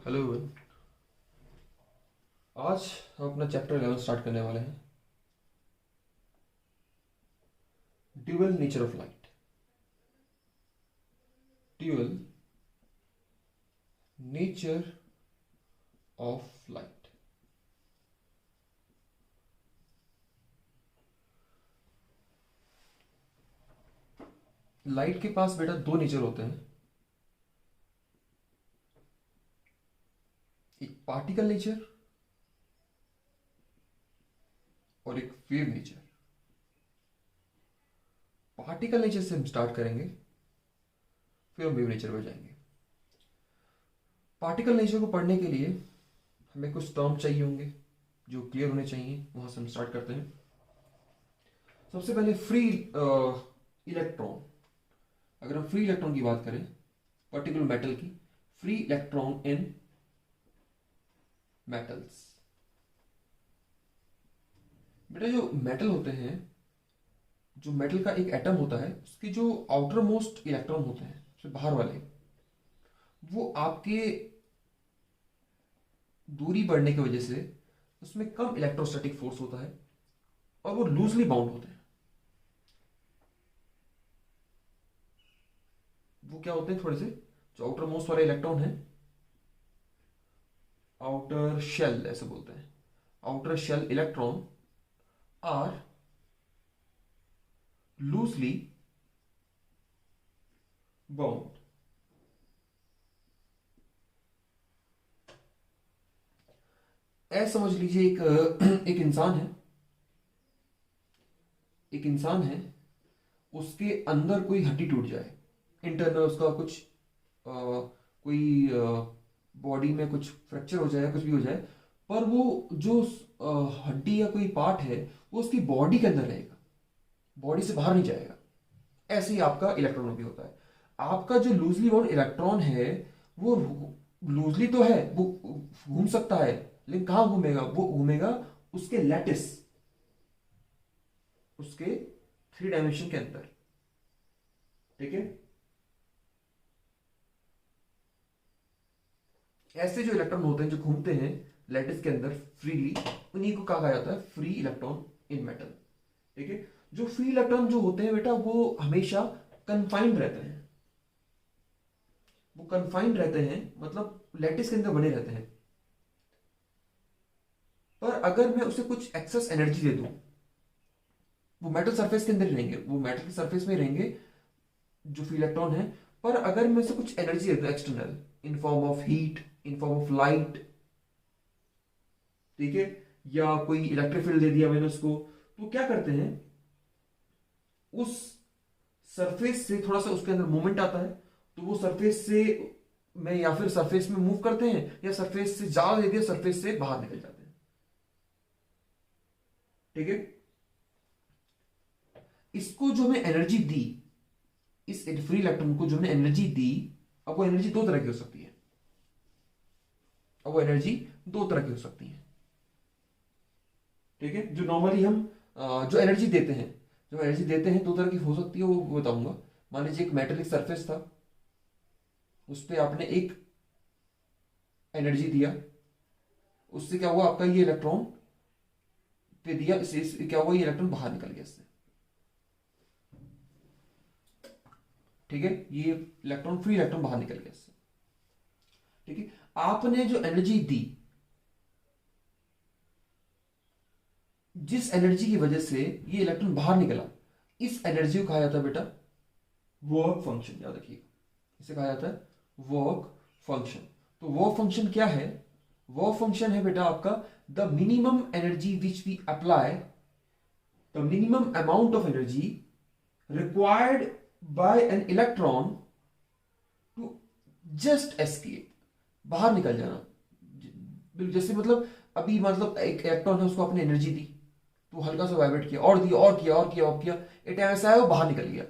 Hello everyone. आज हम अपना चैप्टर 11 स्टार्ट करने वाले हैं। Dual nature of light. Dual nature of light. Light के पास बेटा दो नेचर होते हैं, एक पार्टिकल नेचर और एक वेव नेचर। पार्टिकल नेचर से हम स्टार्ट करेंगे, फिर हम वेव नेचर पर जाएंगे। पार्टिकल नेचर को पढ़ने के लिए हमें कुछ टर्म चाहिए होंगे जो क्लियर होने चाहिए, वहां से हम स्टार्ट करते हैं। सबसे पहले फ्री इलेक्ट्रॉन। अगर हम फ्री इलेक्ट्रॉन की बात करें, पर्टिकुलर मेटल की, फ्री इलेक्ट्रॉन इन मेटल्स। बेटा जो मेटल होते हैं, जो मेटल का एक एटम होता है, उसके जो आउटर मोस्ट इलेक्ट्रॉन होते हैं, जो बाहर वाले, वो आपके दूरी बढ़ने की वजह से उसमें कम इलेक्ट्रोस्टैटिक फोर्स होता है और वो लूजली बाउंड होते हैं। वो क्या होते हैं, थोड़े से जो आउटर मोस्ट वाले इलेक्ट्रॉन है, आउटर शेल ऐसे बोलते हैं, outer shell electron are loosely bound. ऐसे समझ लीजिए एक इंसान है, एक इंसान है, उसके अंदर कोई हड्डी टूट जाए, इंटरनल उसका कुछ कोई बॉडी में कुछ फ्रैक्चर हो जाए, कुछ भी हो जाए, पर वो जो हड्डी या कोई पार्ट है वो उसकी बॉडी के अंदर रहेगा, बॉडी से बाहर नहीं जाएगा। ऐसे ही आपका इलेक्ट्रॉन भी होता है। आपका जो लूजली बाउंड इलेक्ट्रॉन है, वो लूजली तो है, वो घूम सकता है, लेकिन कहां घूमेगा? वो घूमेगा उसके लैटिस, उसके थ्री डायमेंशन के अंदर। ठीक है। ऐसे जो इलेक्ट्रॉन होते हैं जो घूमते हैं लैटिस के अंदर फ्रीली, उन्हीं को कहा जाता है फ्री इलेक्ट्रॉन इन मेटल। ठीक है। जो फ्री इलेक्ट्रॉन जो होते हैं बेटा, वो हमेशा कन्फाइंड रहते हैं। वो कन्फाइंड रहते हैं मतलब लैटिस के अंदर बने रहते हैं। पर अगर मैं उसे कुछ एक्सेस एनर्जी दे दूं, वो मेटल सरफेस के अंदर ही रहेंगे, वो मेटल के सरफेस में ही रहेंगे जो फ्री इलेक्ट्रॉन है। पर अगर मैं उसे कुछ एनर्जी दे दूं external, in form of heat, in form of light, ठीक है, या कोई इलेक्ट्रिक फील्ड दे दिया मैंने उसको, तो क्या करते हैं, उस सरफेस से थोड़ा सा उसके अंदर मूवमेंट आता है, तो वो सरफेस से में या फिर सरफेस में मूव करते हैं, या सरफेस से ज्यादा दे दिया, सरफेस से बाहर निकल जाते हैं। ठीक है। इसको जो हमें एनर्जी दी, इस फ्री इलेक्ट्रॉन को जो हमने एनर्जी दी, अब वो एनर्जी दो तरह की हो सकती है। अब वो एनर्जी दो तरह की हो सकती है। ठीक है। जो नॉर्मली हम जो एनर्जी देते हैं, जो एनर्जी देते हैं दो तरह की हो सकती है, वो बताऊंगा। मान लीजिए एक मेटेलिक सरफेस था, उस पर आपने एक एनर्जी दिया, उससे क्या हुआ, आपका ये इलेक्ट्रॉन पे दिया, इससे क्या हुआ, ये इलेक्ट्रॉन बाहर निकल गया इससे। ठीक है। ये इलेक्ट्रॉन फ्री इलेक्ट्रॉन बाहर निकल गया इससे। ठीक है। आपने जो एनर्जी दी, जिस एनर्जी की वजह से ये इलेक्ट्रॉन बाहर निकला, इस एनर्जी को कहा जाता है बेटा वर्क फंक्शन। याद रखिएगा, इसे कहा जाता है वर्क फंक्शन। तो वर्क फंक्शन क्या है? वर्क फंक्शन है बेटा आपका the minimum energy which we apply, the minimum amount of energy required by an electron to just escape, बाहर निकल जाना। जैसे मतलब अभी मतलब एक इलेक्ट्रॉन है, उसको आपने एनर्जी दी, तो हल्का सा वाइब्रेट किया, और दिया, और किया, और किया, और किया, एक टाइम ऐसा है वो बाहर निकल गया।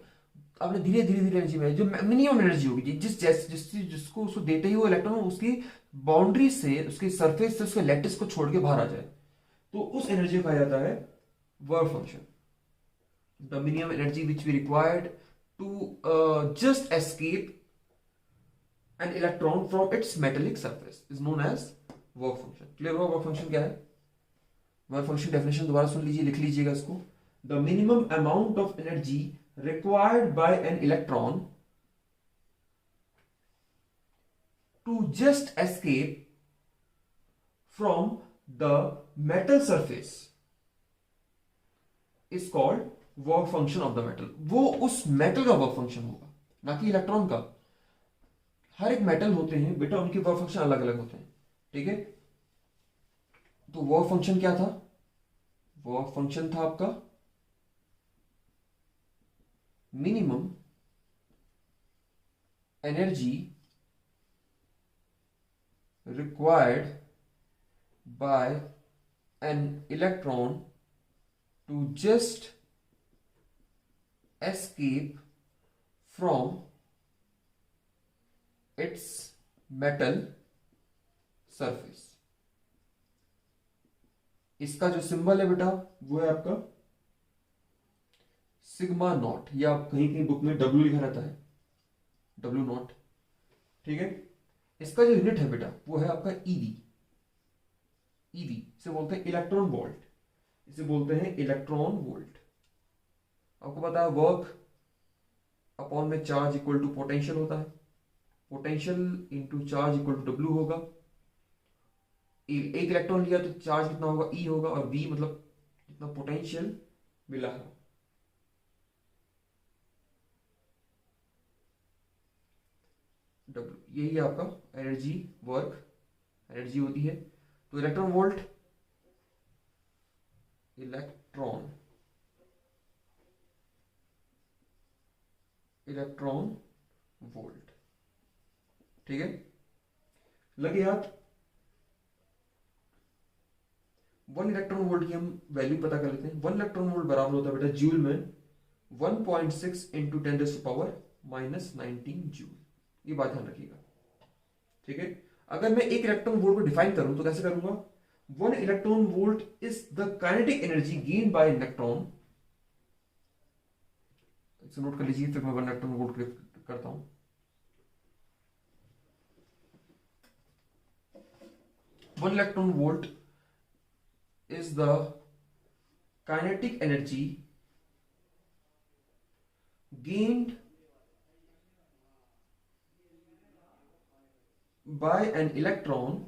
आपने धीरे धीरे धीरे एनर्जी में, जो मिनिमम एनर्जी होगी, जिसको उसको देते ही वो इलेक्ट्रॉन उसकी बाउंड्री से, उसके सरफेस से, उसके लैटिस को छोड़ के बाहर आ जाए, तो उस एनर्जी को कहा जाता है work function. The minimum energy which we required to just escape an electron from its metallic surface is known as work function. Clear हुआ वर्क फंक्शन क्या है? वर्क फंक्शन डेफिनेशन दोबारा सुन लीजिए, लिख लीजिएगा इसको। The minimum amount of energy required by an electron to just escape from the metal surface is called work function of the metal। वो उस मेटल का वर्क फंक्शन होगा, ना कि इलेक्ट्रॉन का। हर एक मेटल होते हैं बेटा, उनके वर्क फंक्शन अलग अलग होते हैं, ठीक है। तो वर्क फंक्शन क्या था? वर्क फंक्शन था आपका minimum energy required by an electron to just escape from its metal surface। इसका जो सिंबल है बेटा वो है आपका सिग्मा नॉट, या आप कहीं कहीं बुक में डब्ल्यू लिखा रहता है, डब्ल्यू नॉट, ठीक है। इसका जो यूनिट है बेटा वो है आपका ईवी। ईवी इसे बोलते हैं इलेक्ट्रॉन वोल्ट, इसे बोलते हैं इलेक्ट्रॉन वोल्ट। आपको पता है वर्क अपॉन में चार्ज इक्वल टू पोटेंशियल होता है, potential into charge equal to W होगा। एक इलेक्ट्रॉन लिया तो चार्ज कितना होगा? ई होगा, और वी मतलब जितना पोटेंशियल मिला है। डब्ल्यू यही है आपका एनर्जी, वर्क एनर्जी होती है। तो इलेक्ट्रॉन वोल्ट, इलेक्ट्रॉन वोल्ट, ठीक है। लगे हाथ। 1 इलेक्ट्रॉन वोल्ट की हम वैल्यू पता कर लेते हैं। 1 इलेक्ट्रॉन वोल्ट बराबर होता है बेटा जूल में 1.6 इंटू 10⁻⁻19 जूल। ये बात ध्यान रखिएगा, ठीक है। अगर मैं एक इलेक्ट्रॉन वोल्ट को डिफाइन करूं तो कैसे करूंगा? 1 electron volt is the kinetic energy gain by electron. इसे नोट कर लीजिए, फिर मैं 1 इलेक्ट्रॉन वोल्ट करता हूं। 1 electron volt is the kinetic energy gained by an electron,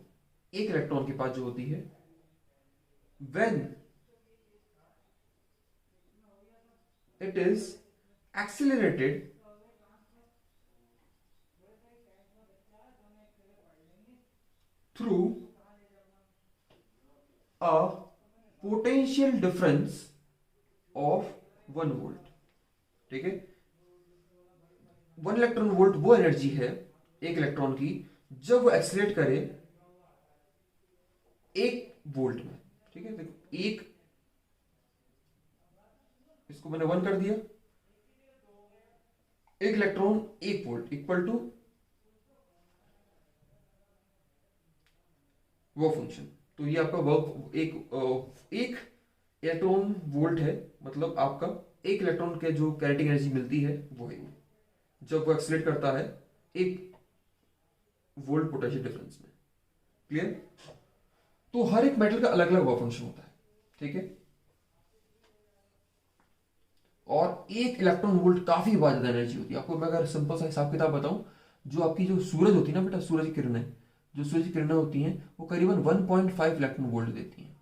एक इलेक्ट्रॉन के पास जो होती है, when it is accelerated through a potential difference of 1 volt, ठीक है। 1 इलेक्ट्रॉन वोल्ट वो एनर्जी है एक इलेक्ट्रॉन की जब वो एक्सीलरेट करे 1 वोल्ट में, ठीक है। देखो एक, इसको मैंने 1 कर दिया, 1 इलेक्ट्रॉन 1 वोल्ट इक्वल टू वो फंक्शन। तो ये आपका वर्क एक इलेक्ट्रॉन वोल्ट है, मतलब आपका 1 इलेक्ट्रॉन के जो काइनेटिक एनर्जी मिलती है वो है जब वो एक्सीलरेट करता है 1 वोल्ट पोटेंशियल डिफरेंस में। क्लियर? तो हर एक मेटल का अलग अलग वर्क फंक्शन होता है, ठीक है। और 1 इलेक्ट्रॉन वोल्ट काफी ज्यादा एनर्जी होती है। आपको मैं अगर सिंपल सा हिसाब किताब बताऊं, जो आपकी जो सूरज होती है ना बेटा, सूरज की किरणें, जो सूरज की किरणें होती हैं वो करीबन 1.5 इलेक्ट्रॉन वोल्ट देती हैं,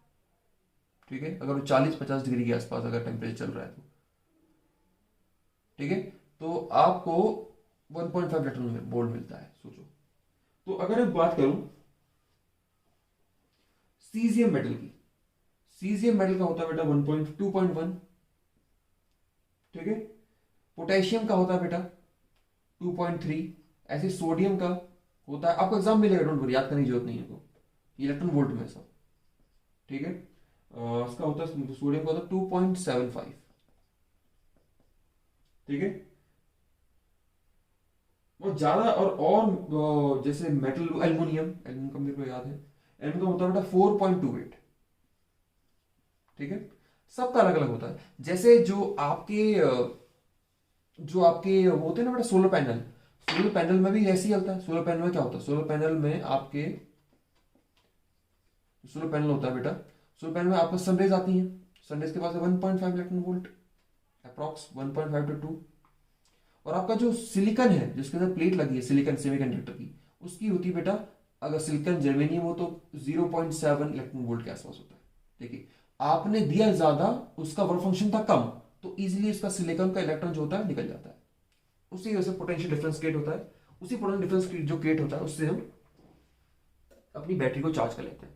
ठीक है। अगर वो 40-50 डिग्री के आसपास अगर टेम्परेचर चल रहा है तो, ठीक है। तो आपको 1.5 इलेक्ट्रॉन वोल्ट मिलता है, सोचो। तो अगर मैं बात करूं सीजियम मेटल की, सीजियम मेटल का होता है बेटा 2.1, ठीक है। पोटेशियम का होता है बेटा 2.3, ऐसे सोडियम का होता है, आपको एग्जाम मिलेगा, डोंट वरी, याद करने की जरूरत नहीं है। तो इलेक्ट्रॉन वोल्ट में सब, ठीक है। इसका होता है, सोडियम का होता है 2.75, ठीक है। और ज्यादा और जैसे मेटल, एल्युमिनियम का मेरे को याद है, एल्युमिनियम का होता है बेटा 4.28, ठीक है। सबका अलग अलग होता है। जैसे जो आपके होते हैं ना बेटा सोलर सोलर पैनल में भी ऐसे ही चलता है। सोलर पैनल में क्या होता है, सोलर पैनल में आपके, सोलर पैनल होता है बेटा, सोलर पैनल में आपको सनरेज आती है, सनरेज के पास 1.5 इलेक्ट्रॉन वोल्ट, अप्रॉक्स 1.5 to 2। और आपका जो सिलिकॉन है जिसके अंदर प्लेट लगी है सिलिकॉन सेमीकंडक्टर की, उसकी होती है बेटा, अगर सिलिकॉन जर्मेनियम हो तो 0.7 इलेक्ट्रॉन वोल्ट के आसपास होता है। देखिए आपने दिया ज्यादा, उसका वर्क फंक्शन था कम, तो इजीली इसका सिलिकॉन का इलेक्ट्रॉन जो होता है निकल जाता है। उसी वजह से पोटेंशियल डिफरेंस क्रिएट होता है। उसी पोटेंशियल डिफरेंस जो क्रिएट होता है उससे हम अपनी बैटरी को चार्ज कर लेते हैं।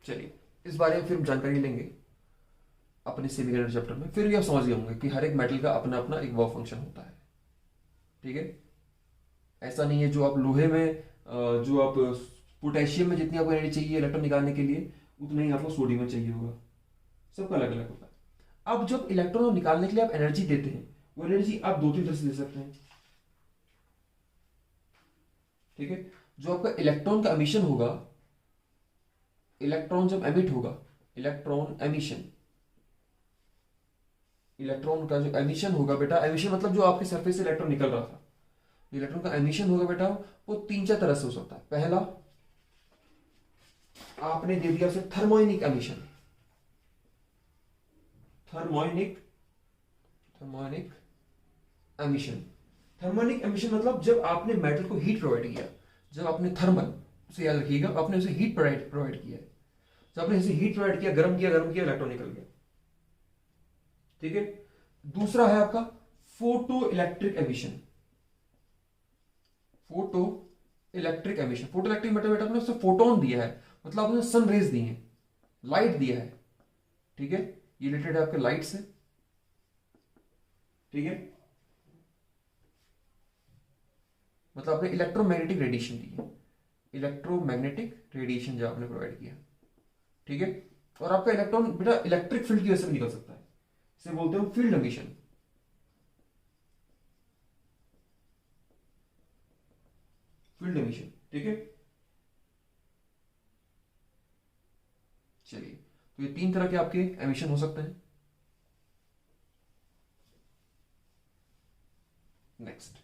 चलिए इस बारे में फिर हम जानकारी लेंगे अपने सेमीकंडक्टर चैप्टर में, फिर भी आप समझ गए होंगे कि हर एक मेटल का अपना अपना एक वर्क फंक्शन होता है। ठीक है, ऐसा नहीं है जो आप लोहे में जो आप पोटेशियम में जितनी आपको एनर्जी चाहिए इलेक्ट्रॉन निकालने के लिए, उतना ही आपको सोडियम में चाहिए होगा। सबका अलग अलग होता है। अब जब इलेक्ट्रॉन निकालने के लिए आप एनर्जी देते हैं, वो एनर्जी आप दो तीन तरह से दे सकते हैं। ठीक है, जो आपका इलेक्ट्रॉन का एमिशन होगा, इलेक्ट्रॉन जब एमिट होगा, इलेक्ट्रॉन एमिशन, इलेक्ट्रॉन का जो एमिशन होगा बेटा, एमिशन मतलब जो आपके सरफेस से इलेक्ट्रॉन निकल रहा था, इलेक्ट्रॉन का एमिशन होगा बेटा, वो तीन चार तरह से हो सकता है। पहला आपने दे दिया उसे thermionic emission, thermionic thermionic emission. Thermionic emission मतलब जब आपने मेटल को हीट प्रोवाइड किया, जब आपने थर्मल, उसे याद रखिएगा, आपने उसे हीट प्रोवाइड किया है, जब आपने इसे हीट प्रोवाइड किया, गर्म किया इलेक्ट्रॉन निकल गया। ठीक है, दूसरा है आपका photo electric emission, photo electric emission. Photo electric मतलब बेटा आपने उसे फोटोन दिया है, मतलब आपने सन रेज दी है, लाइट दिया है। ठीक है, ये रिलेटेड है आपके लाइट से। ठीक है, मतलब आपने इलेक्ट्रोमैग्नेटिक रेडिएशन दी है, इलेक्ट्रोमैग्नेटिक रेडिएशन जो आपने प्रोवाइड किया। ठीक है, और आपका इलेक्ट्रॉन बेटा इलेक्ट्रिक फील्ड की वजह से भी निकल सकता है, इसे बोलते हैं फील्ड एमिशन, फील्ड एमिशन। ठीक है, चलिए तो ये तीन तरह के आपके एमिशन हो सकते हैं। नेक्स्ट,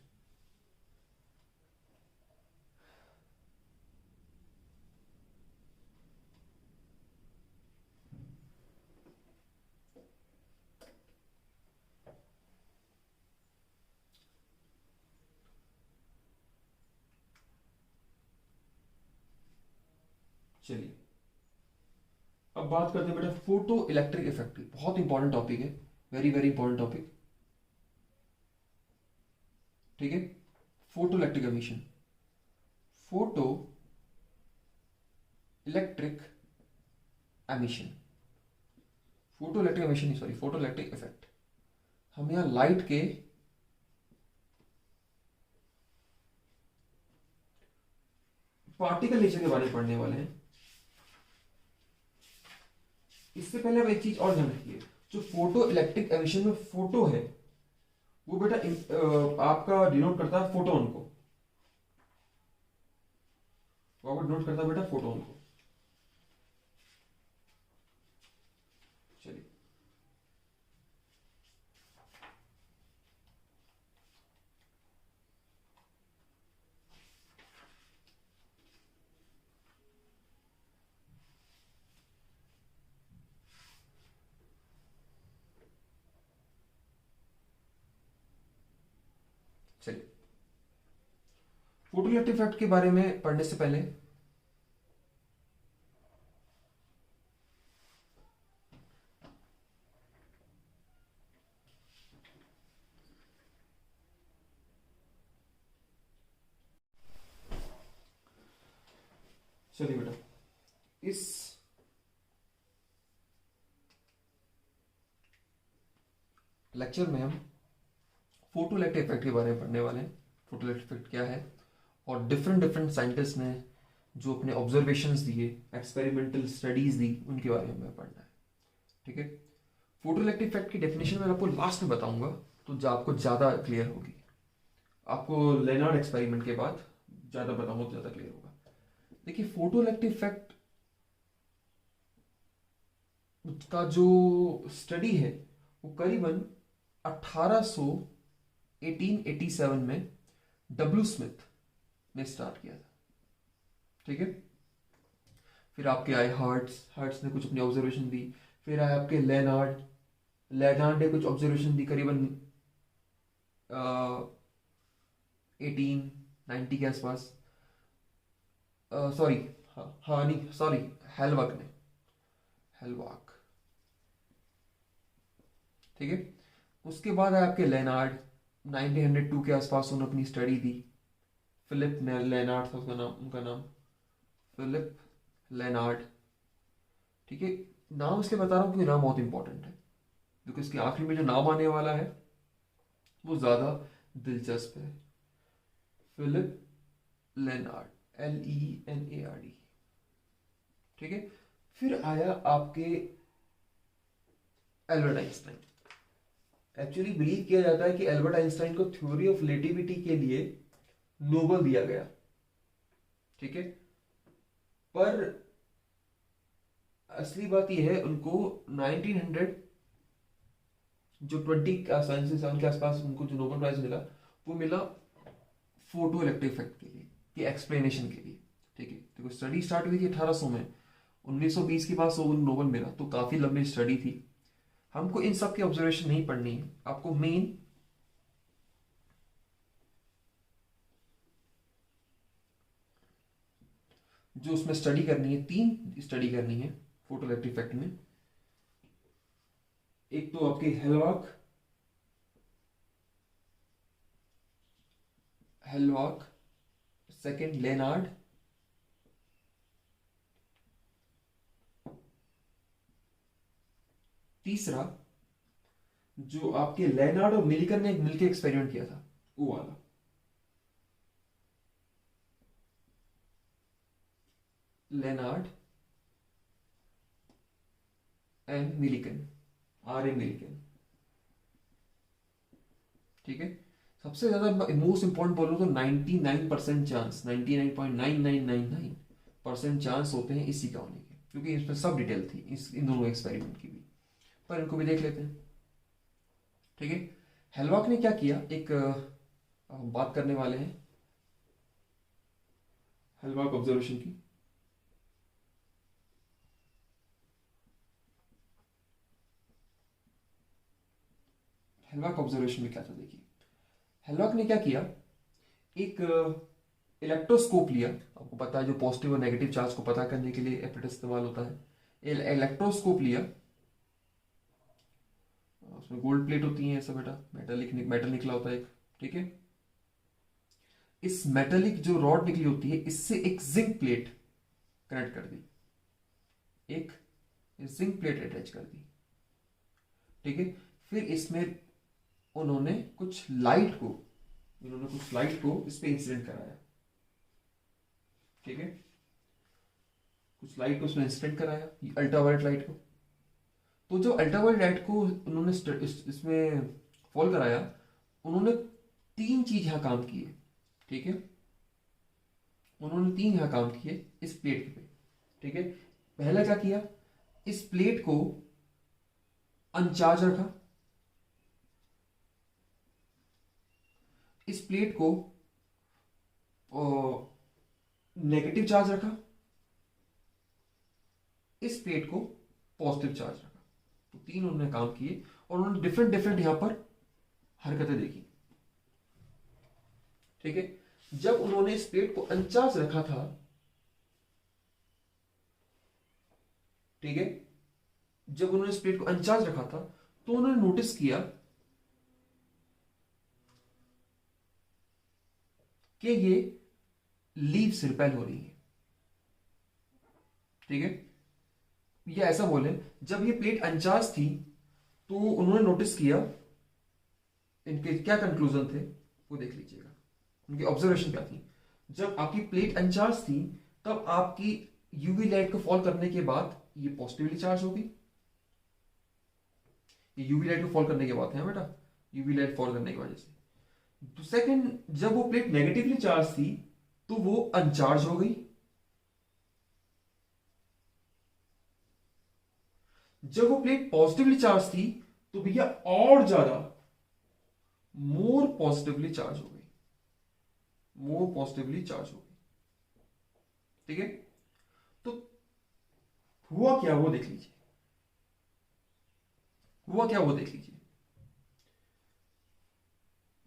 चलिए अब बात करते हैं बेटा फोटो इलेक्ट्रिक इफेक्ट की। बहुत इंपॉर्टेंट टॉपिक है, वेरी वेरी इंपॉर्टेंट टॉपिक। ठीक है, photo electric emission, photo electric emission, photo electric emission नहीं, सॉरी, फोटो इलेक्ट्रिक इफेक्ट। हम यहां लाइट के पार्टिकल नेचर के बारे में पढ़ने वाले हैं। इससे पहले आप एक चीज और ध्यान रखिए, जो फोटो इलेक्ट्रिक एमिशन में फोटो है वो बेटा आपका डिनोट करता है फोटोन को, वो आपका डिनोट करता है बेटा फोटोन को। चलिए चलिए फोटो इलेक्ट्रिक इफेक्ट के बारे में पढ़ने से पहले चलिए बेटा इस लेक्चर में हम फोटो इलेक्ट्रिक इफेक्ट के बारे में पढ़ने वाले हैं। फोटो इलेक्ट्रिक इफेक्ट क्या है, और डिफरेंट डिफरेंट साइंटिस्ट ने जो अपने ऑब्जर्वेशंस दिए, एक्सपेरिमेंटल स्टडीज दी, उनके बारे में हमें पढ़ना है। ठीक है, फोटो इलेक्ट्रिक इफेक्ट की डेफिनेशन मैं आपको लास्ट में बताऊंगा, तो आपको ज़्यादा क्लियर होगी। आपको लेनार्ड एक्सपेरिमेंट के बाद ज़्यादा बताऊंगा तो ज़्यादा क्लियर होगा। देखिए फोटो इलेक्ट्रिक इफेक्ट का जो स्टडी है वो करीबन 1881 1887 में डब्ल्यू स्मिथ ने स्टार्ट किया था। ठीक है, फिर आपके आए हर्ट्स ने कुछ अपनी ऑब्जर्वेशन दी। फिर आए आपके लेनार्ड ने कुछ ऑब्जर्वेशन दी करीबन 1890 के आसपास। सॉरी, हाँ नहीं सॉरी, हेलवाक। ठीक है, उसके बाद आए आपके लेनार्ड, 1902 के आसपास उन्होंने अपनी स्टडी दी। फिलिप लेनार्ड था उनका नाम फिलिप लेनार्ड। ठीक है, नाम इसलिए बता रहा हूँ क्योंकि नाम बहुत इंपॉर्टेंट है, क्योंकि इसके आखिरी में जो नाम आने वाला है वो ज्यादा दिलचस्प है। Philip Lenard, LENARD। ठीक है, फिर आया आपके एल्बर्ट आइंस्टाइन। एक्चुअली बिलीव किया जाता है कि एल्बर्ट आइंस्टाइन को थ्योरी ऑफ रिलेटिविटी के लिए नोबेल दिया गया। ठीक है, पर असली बात यह है उनको 1900 जो 27 के आसपास उनको जो नोबेल प्राइज मिला वो मिला फोटो इलेक्ट्रिक इफेक्ट के लिए, कि एक्सप्लेनेशन के लिए। ठीक है, तो स्टडी स्टार्ट हुई थी 1800 में, 1920 के बाद नोबेल मिला, तो काफी लंबी स्टडी थी। हमको इन सब की ऑब्जर्वेशन नहीं पढ़नी है, आपको मेन जो उसमें स्टडी करनी है, 3 स्टडी करनी है फोटो इलेक्ट्रिक इफेक्ट में। एक तो आपके हेलवाक, सेकंड लेनार्ड, तीसरा जो आपके लेनार्ड और मिलिकन ने मिलकर एक्सपेरिमेंट किया था वो वाला। Lenard and Millikan, RA Millikan. ठीक है, सबसे ज्यादा मोस्ट इंपॉर्टेंट बोलूं तो 99% चांस, 99.9999% चांस होते हैं इसी का होने के, क्योंकि इसमें सब डिटेल थी इन दोनों एक्सपेरिमेंट की भी, पर इनको भी देख लेते हैं। ठीक है, हेलवाक ने क्या किया, एक हम बात करने वाले हैं हेलवाक ऑब्जर्वेशन की। हेलवाक ऑब्जर्वेशन में क्या था, देखिए हेलवाक ने क्या किया, एक इलेक्ट्रोस्कोप लिया। आपको पता है जो पॉजिटिव और नेगेटिव चार्ज को पता करने के लिए एपरेटस इस्तेमाल होता है। इलेक्ट्रोस्कोप लिया, उसमें गोल्ड प्लेट होती है ऐसा बेटा, मेटल निकला होता है एक। ठीक है, इस मेटेलिक जो रॉड निकली होती है इससे एक जिंक प्लेट कनेक्ट कर दी, एक जिंक प्लेट अटैच कर दी। ठीक है, फिर इसमें उन्होंने कुछ लाइट को इस पे इंसिडेंट कराया। ठीक है, कुछ लाइट को उसमें इंसिडेंट कराया, अल्ट्रावायलेट लाइट को। तो जो अल्ट्रावायलेट लाइट को उन्होंने इसमें फॉल कराया, उन्होंने 3 चीज यहां काम किए। ठीक है, उन्होंने 3 यहां काम किए इस प्लेट पे। ठीक है, पहला क्या किया, इस प्लेट को अनचार्ज रखा, इस प्लेट को नेगेटिव चार्ज रखा, इस प्लेट को पॉजिटिव चार्ज रखा। तो 3 उन्होंने काम किए और उन्होंने डिफरेंट यहां पर हरकतें देखी। ठीक है, जब उन्होंने इस प्लेट को अनचार्ज रखा था, ठीक है, जब उन्होंने इस प्लेट को अनचार्ज रखा था तो उन्होंने नोटिस किया कि ये लीव्स रिपेल हो रही है। ठीक है, ये ऐसा बोले, जब ये प्लेट अनचार्ज थी तो उन्होंने नोटिस किया, इनके क्या कंक्लूजन थे वो देख लीजिएगा, उनकी ऑब्जर्वेशन क्या थी। जब आपकी प्लेट अनचार्ज थी तब आपकी यूवी लाइट को फॉल करने के बाद ये पॉजिटिवली चार्ज होगी। ये यूवी लाइट को फॉल करने के बाद है बेटा, यूवी लाइट फॉल करने की वजह से। तो सेकंड, जब वो प्लेट नेगेटिवली चार्ज थी तो वो अनचार्ज हो गई। जब वो प्लेट पॉजिटिवली चार्ज थी तो भैया और ज्यादा मोर पॉजिटिवली चार्ज हो गई, मोर पॉजिटिवली चार्ज हो गई। ठीक है, तो हुआ क्या वो देख लीजिए, हुआ क्या वो देख लीजिए।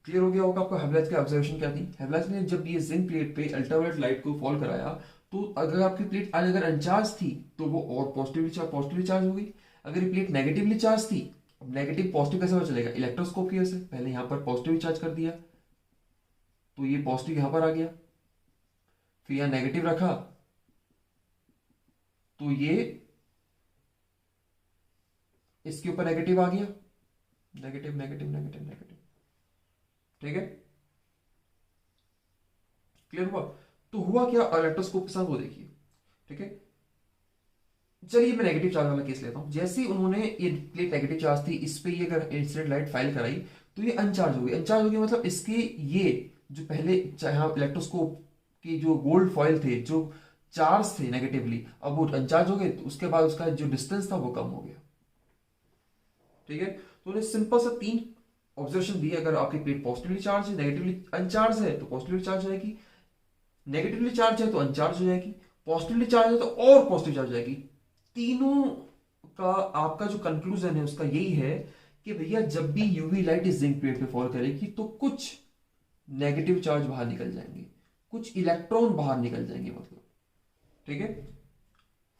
क्लियर हो गया होगा आपको हेवलेज की ऑब्जर्वेशन क्या थी। हेवलेज ने जब ये जिंक प्लेट पे अल्ट्रावायलेट लाइट को फॉल कराया, तो अगर आपकी प्लेट आज अगर अनचार्ज थी तो वो और पॉजिटिवली चार्ज हो गई। अगर ये प्लेट नेगेटिवली चार्ज थी, अब नेगेटिव पॉजिटिव कैसे पता चलेगा, इलेक्ट्रोस्कोप की वजह से। पहले यहां पर पॉजिटिव चार्ज कर दिया तो ये पॉजिटिव यहां पर आ गया, फिर यहां नेगेटिव रखा तो ये इसके ऊपर नेगेटिव आ गया, नेगेटिव नेगेटिव नेगेटिव नेगेटिव। ठीक है, क्लियर हुआ। तो हुआ क्या इलेक्ट्रोस्कोप के साथ, वो देखिए। ठीक है, चलिए मैं नेगेटिव चार्ज वाला केस लेता हूं। जैसे ही उन्होंने ये प्लेट नेगेटिव चार्ज थी, इस पे ये अगर इंसिडेंट लाइट फाइल कराई तो ये अनचार्ज हो गई। अनचार्ज हो गई मतलब इसके ये जो पहले यहाँ इलेक्ट्रोस्कोप की जो गोल्ड फॉइल थे, जो चार्ज थे नेगेटिवली, अब वो अनचार्ज हो गए, तो उसके बाद उसका जो डिस्टेंस था वो कम हो गया। ठीक है, तो उन्हें सिंपल सा 3 ऑब्जर्वेशन दिए। अगर आपकी प्लेट पॉजिटिवली चार्ज है, नेगेटिवली अनचार्ज है तो पॉजिटिवली चार्ज हो जाएगी, नेगेटिवली चार्ज है तो अनचार्ज हो जाएगी, पॉजिटिवली चार्ज है तो और पॉजिटिव चार्ज हो जाएगी। तीनों का आपका जो कंक्लूजन है उसका यही है कि भैया जब भी यूवी लाइट इस जिंक प्लेट पे फॉल करेगी तो कुछ नेगेटिव चार्ज बाहर निकल जाएंगे, कुछ इलेक्ट्रॉन बाहर निकल जाएंगे, मतलब। ठीक है,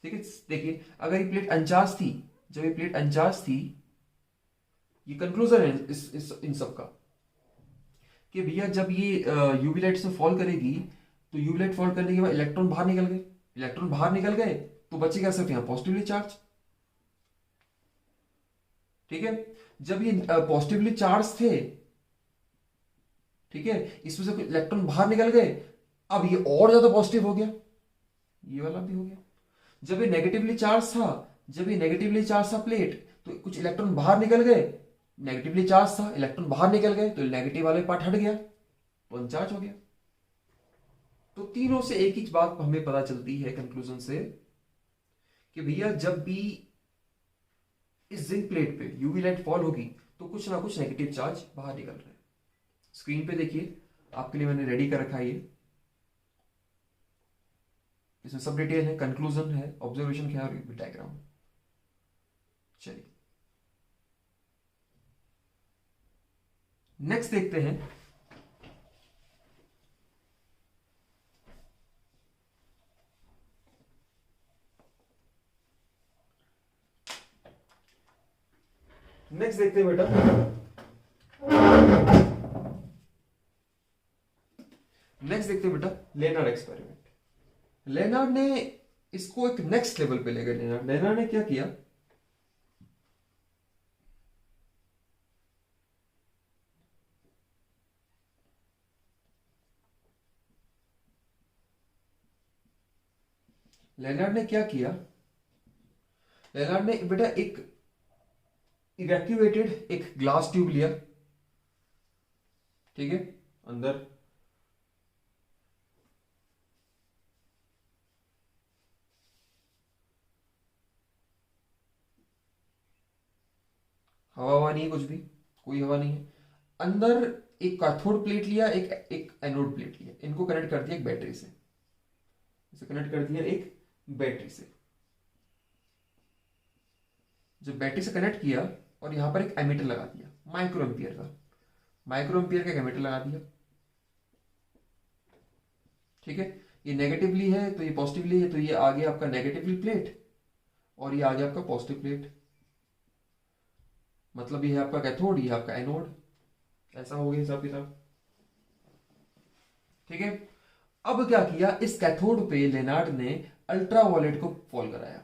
ठीक है, देखिए अगर ये प्लेट अनचार्ज थी, जब ये प्लेट अनचार्ज थी, ये कंक्लूजन है इन सब का कि भैया जब ये यूवी लाइट से फॉल करेगी तो यूवी लाइट फॉल करने के बाद इलेक्ट्रॉन बाहर निकल गए, इलेक्ट्रॉन बाहर निकल गए तो बचेगा सिर्फ यहां पॉजिटिवली चार्ज। ठीक है, जब ये पॉजिटिवली चार्ज थे, ठीक है, इसमें से इलेक्ट्रॉन बाहर निकल गए, अब ये और ज्यादा पॉजिटिव हो गया, ये वाला भी हो गया। जब ये नेगेटिवली चार्ज था, जब ये नेगेटिवली चार्ज था प्लेट, तो कुछ इलेक्ट्रॉन बाहर निकल गए, नेगेटिवली चार्ज था, इलेक्ट्रॉन बाहर निकल गए तो नेगेटिव वाले पार्ट हट गया तो अनचार्ज हो गया। तो तीनों से एक ही बात हमें पता चलती है कंक्लूजन से कि भैया जब भी इस जिंक प्लेट पे यूवी लाइट फॉल होगी तो कुछ ना कुछ नेगेटिव चार्ज बाहर निकल रहा है। स्क्रीन पे देखिए, आपके लिए मैंने रेडी कर रखा है ये, इसमें सब डिटेल है, कंक्लूजन है, ऑब्जर्वेशन क्या है और डायग्राम। चलिए नेक्स्ट देखते हैं। नेक्स्ट देखते हैं बेटा, नेक्स्ट देखते हैं बेटा लेनार्ड एक्सपेरिमेंट। लेनार्ड ने इसको एक नेक्स्ट लेवल पे ले गए। लेनार्ड ने क्या किया, लेनार्ड ने क्या किया, लेनार्ड ने बेटा एक इवैक्यूएटेड एक ग्लास ट्यूब लिया। ठीक है, अंदर हवा हवा नहीं है, कुछ भी कोई हवा नहीं है। अंदर एक कैथोड प्लेट लिया, एक एक एनोड प्लेट लिया, इनको कनेक्ट कर दिया एक बैटरी से, इसे कनेक्ट कर दिया एक बैटरी से। जब बैटरी से कनेक्ट किया और यहां पर एक एमीटर लगा दिया माइक्रो एम्पियर का, माइक्रो एम्पियर का एमीटर लगा दिया। ठीक है, ये नेगेटिवली है तो ये पॉजिटिवली है, तो ये आ गया आपका नेगेटिवली प्लेट और ये आ गया आपका पॉजिटिव प्लेट, मतलब ये है आपका कैथोड, ये आपका एनोड। ऐसा हो गया हिसाब किताब। ठीक है, अब क्या किया, इस कैथोड पे लेनार्ड ने अल्ट्रावायलेट को फॉल कराया।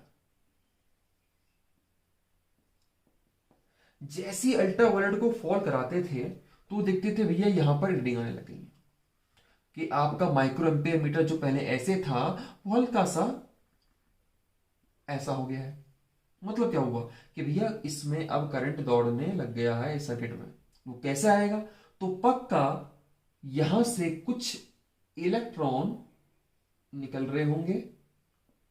जैसी अल्ट्रावायलेट को फॉल कराते थे तो देखते थे भैया यहां पर रीडिंग आने लगी कि आपका माइक्रो एम्पियर मीटर जो पहले ऐसे था वो हल्का सा ऐसा हो गया है। मतलब क्या हुआ कि भैया इसमें अब करंट दौड़ने लग गया है इस सर्किट में। वो कैसे आएगा, तो पक्का यहां से कुछ इलेक्ट्रॉन निकल रहे होंगे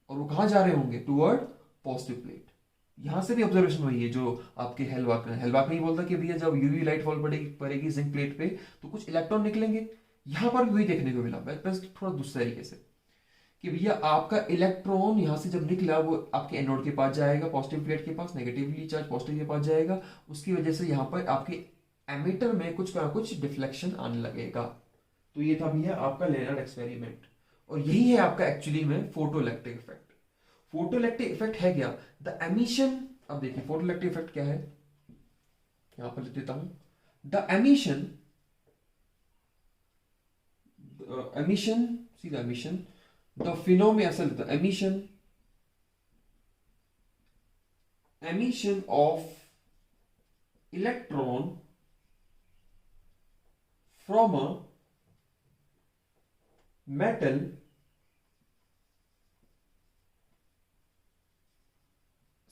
और वो कहां जा रहे होंगे, टुवर्ड पॉजिटिव प्लेट। यहां से भी ऑब्जर्वेशन वही है जो आपके हेलवाक नहीं बोलता कि भैया जब यूवी लाइट फॉल पड़ेगी जिंक प्लेट पे तो कुछ इलेक्ट्रॉन निकलेंगे। यहां पर भी वही देखने को मिला, बस थोड़ा दूसरे तरीके से, कि भैया आपका इलेक्ट्रॉन यहां से जब निकला वो आपके एनोड के पास जाएगा, पॉजिटिव प्लेट के पास, नेगेटिवली चार्ज पॉजिटिव के पास जाएगा, उसकी वजह से यहाँ पर आपके एमिटर में कुछ ना कुछ डिफ्लेक्शन आने लगेगा। तो ये था भैया आपका लेनार्ड एक्सपेरिमेंट, और यही है आपका एक्चुअली में फोटोइलेक्ट्रिक इफेक्ट। फोटोइलेक्ट्रिक इफेक्ट है क्या? द एमिशन, अब देखिए फोटोइलेक्ट्रिक इफेक्ट क्या है, यहां पर लिख देता हूं, द एमिशन, एमिशन, सीधा एमिशन, द फिनोमेना, असल the emission of electron from a metal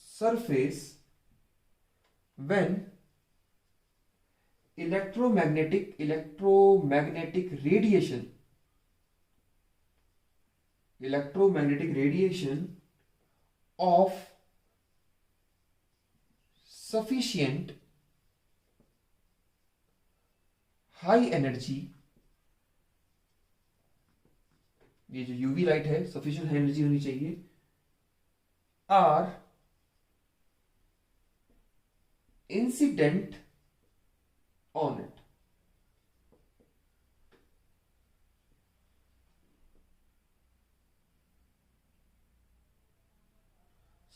surface when electromagnetic radiation of sufficient high energy, ये जो यूवी लाइट है सफिशिएंट हाई एनर्जी होनी चाहिए, are incident on it.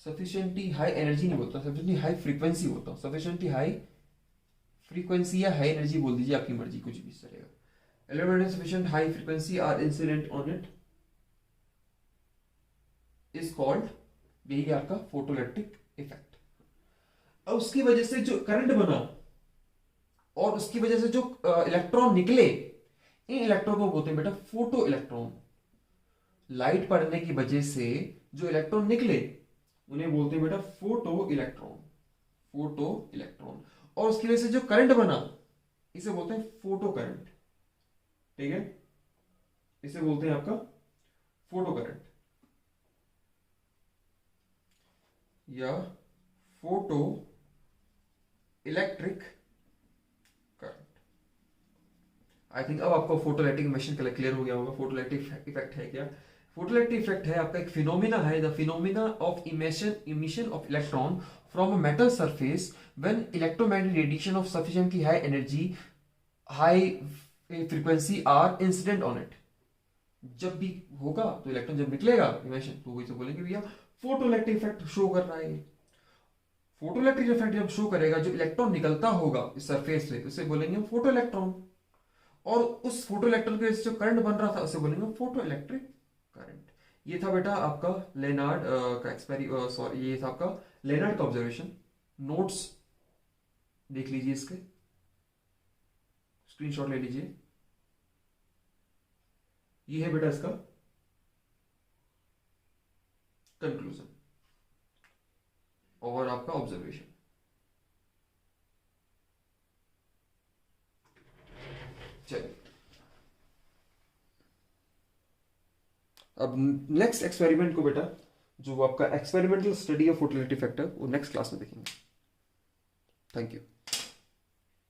Sufficiently high energy नहीं बोलता, sufficiently high frequency बोलता हूं, सफिशिएंटली हाई फ्रीक्वेंसी या हाई एनर्जी बोल दीजिए, आपकी मर्जी, कुछ भी चलेगा। Element sufficient high frequency are incident on it is called, यही आपका फोटोइलेक्ट्रिक इफेक्ट। अब उसकी वजह से जो करंट बना और उसकी वजह से जो इलेक्ट्रॉन निकले, इन इलेक्ट्रॉन को बोलते हैं बेटा फोटो इलेक्ट्रॉन। लाइट पड़ने की वजह से जो इलेक्ट्रॉन निकले उन्हें बोलते हैं बेटा फोटो इलेक्ट्रॉन, फोटो इलेक्ट्रॉन। और उसकी वजह से जो करंट बना इसे बोलते हैं फोटो करंट, ठीक है, इसे बोलते हैं आपका फोटो करंट या photo electric current. I think अब आपको फोटोइलेक्ट्रिक मशीन क्लियर हो गया होगा, फोटोइलेक्ट्रिक इफेक्ट है क्या। फोटोइलेक्ट्रिक इफेक्ट है आपका एक फिनोमिना है, the phenomena of emission of electron from a metal surface when electromagnetic radiation of sufficiently high energy high frequency are incident on it. जब भी होगा तो इलेक्ट्रॉन जब निकलेगा इमिशन तो वही से बोलेंगे भैया फोटोइलेक्ट्रिक इफेक्ट शो कर रहा है। फोटोइलेक्ट्रिक इफेक्ट जब शो करेगा, जो इलेक्ट्रॉन निकलता होगा इस सरफेस से उसे बोलेंगे फोटो इलेक्ट्रॉन, और उस फोटो इलेक्ट्रॉन के जो करंट बन रहा था उसे बोलेंगे फोटो इलेक्ट्रिक करंट। ये था बेटा आपका लेनार्ड का सॉरी ये था आपका लेनार्ड का ऑब्जर्वेशन। नोट्स देख लीजिए, इसके स्क्रीनशॉट ले लीजिए। ये है बेटा इसका कंक्लूजन और आपका ऑब्जर्वेशन। चलिए अब नेक्स्ट एक्सपेरिमेंट को बेटा, जो आपका experimental study of photoelectric factor, वो नेक्स्ट क्लास में देखेंगे। Thank you.